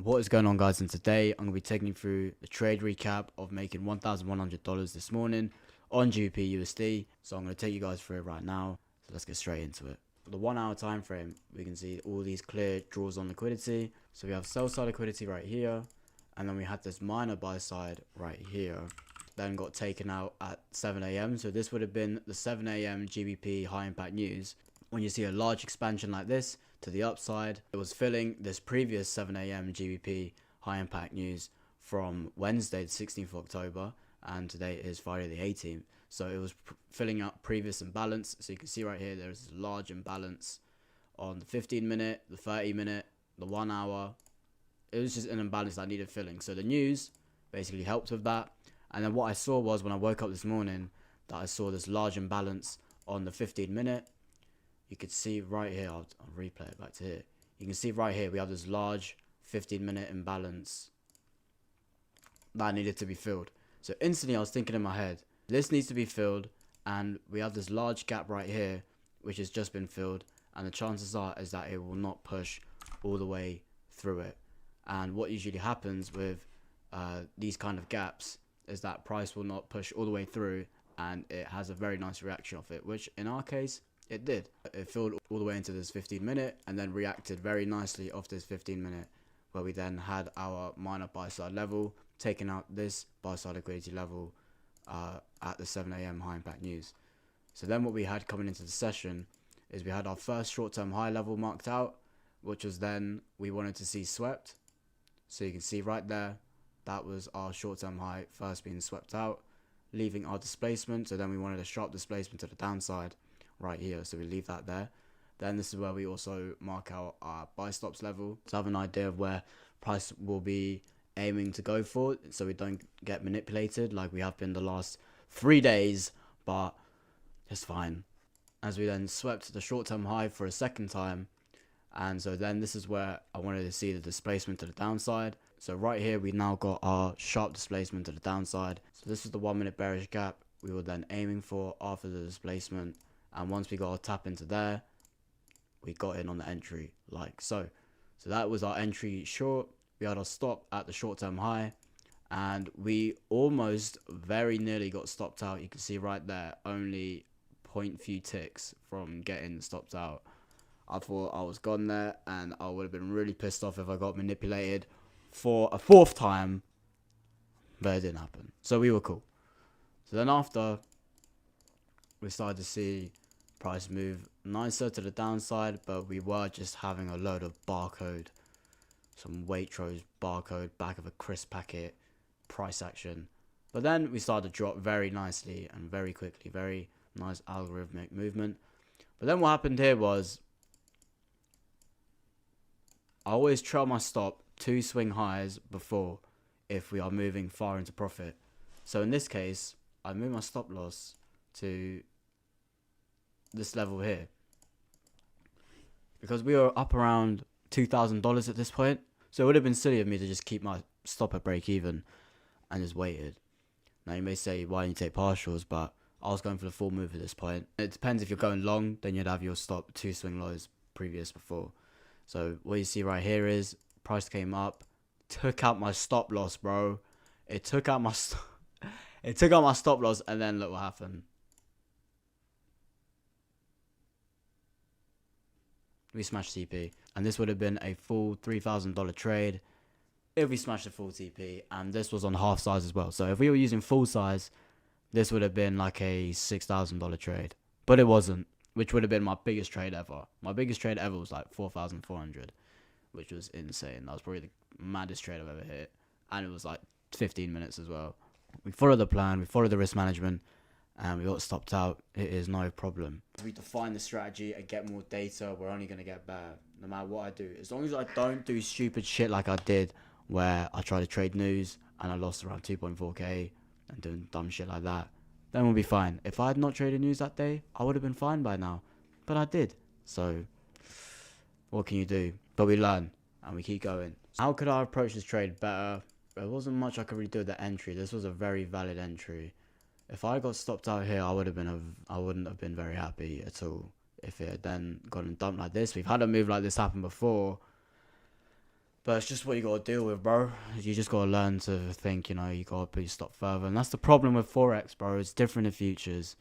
What is going on, guys? And today I'm going to be taking you through the trade recap of making $1,100 this morning on GBPUSD. So I'm going to take you guys through it right now. So let's get straight into it. For the 1 hour time frame, we can see all these clear draws on liquidity. So we have sell side liquidity right here, and then we had this minor buy side right here. Then got taken out at 7 a.m. So this would have been the 7 a.m. GBP high impact news. When you see a large expansion like this to the upside, it was filling this previous 7 a.m. GBP high impact news from Wednesday the 16th of October, and today is Friday the 18th. So it was filling up previous imbalance. So you can see right here there's a large imbalance on the 15 minute, the 30 minute, the 1 hour. It was just an imbalance that needed filling. So the news basically helped with that. And then what I saw was, when I woke up this morning, that I saw this large imbalance on the 15 minute. You could see right here, I'll replay it back to here. You can see right here, we have this large 15-minute imbalance that needed to be filled. So instantly I was thinking in my head, this needs to be filled, and we have this large gap right here, which has just been filled, and the chances are is that it will not push all the way through it. And what usually happens with these kind of gaps is that price will not push all the way through, and it has a very nice reaction off it, which in our case, it did. It filled all the way into this 15 minute and then reacted very nicely off this 15 minute, where we then had our minor buy side level, taking out this buy side liquidity level at the 7 a.m. high impact news. So then what we had coming into the session is we had our first short term high level marked out, which was then we wanted to see swept. So you can see right there, that was our short term high first being swept out, leaving our displacement. So then we wanted a sharp displacement to the downside right here, so we leave that there. Then this is where we also mark out our buy stops level to have an idea of where price will be aiming to go for, so we don't get manipulated like we have been the last 3 days, but it's fine. As we then swept the short-term high for a second time, and so then this is where I wanted to see the displacement to the downside. So right here we now got our sharp displacement to the downside. So this is the 1 minute bearish gap we were then aiming for after the displacement. And once we got our tap into there, we got in on the entry like so. So that was our entry short. We had our stop at the short-term high, and we almost very nearly got stopped out. You can see right there, only few ticks from getting stopped out. I thought I was gone there, and I would have been really pissed off if I got manipulated for a fourth time, but it didn't happen. So we were cool. So then after, we started to see price move nicer to the downside, but we were just having a load of barcode, some Waitrose barcode, back of a crisp packet, price action. But then we started to drop very nicely and very quickly, very nice algorithmic movement. But then what happened here was, I always trail my stop 2 swing highs before if we are moving far into profit. So in this case, I moved my stop loss to this level here, because we were up around $2,000 at this point. So it would have been silly of me to just keep my stop at break even and just waited. Now you may say, why didn't you take partials? But I was going for the full move at this point. It depends. If you're going long, then you'd have your stop 2 swing lows previous before. So what you see right here is price came up, took out my stop loss, bro. It took out my it took out my stop loss, and then look what happened. We smashed TP, and this would have been a full $3,000 trade if we smashed the full TP, and this was on half size as well. So if we were using full size, this would have been like a $6,000 trade, but it wasn't, which would have been my biggest trade ever. My biggest trade ever was like 4,400, which was insane. That was probably the maddest trade I've ever hit, and it was like 15 minutes as well. We followed the plan, we followed the risk management, and we got stopped out. It is no problem. As we define the strategy and get more data, we're only going to get better no matter what I do. As long as I don't do stupid shit like I did, where I tried to trade news and I lost around 2.4k and doing dumb shit like that, then we'll be fine. If I had not traded news that day, I would have been fine by now, but I did. So what can you do? But we learn and we keep going. How could I approach this trade better? There wasn't much I could really do with the entry. This was a very valid entry. If I got stopped out here, I wouldn't have been very happy at all. If it had then gotten dumped like this. We've had a move like this happen before, But it's just what you gotta deal with, bro. You just gotta learn to think, you gotta put your stop further. And that's the problem with Forex, bro. It's different in futures.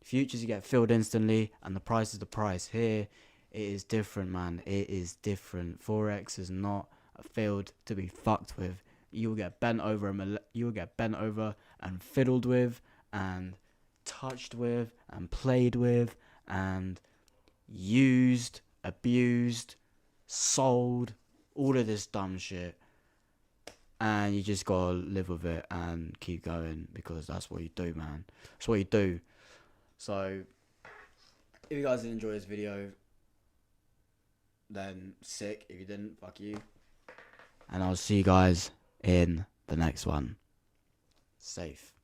Futures, you get filled instantly, and the price is the price. Here, it is different, man. It is different. Forex is not a field to be fucked with. You will get bent over and fiddled with, and touched with, and played with, and used, abused, sold, all of this dumb shit. And you just gotta live with it and keep going, because that's what you do, man. That's what you do. So, if you guys did enjoy this video, then sick. If you didn't, fuck you. And I'll see you guys in the next one. Safe.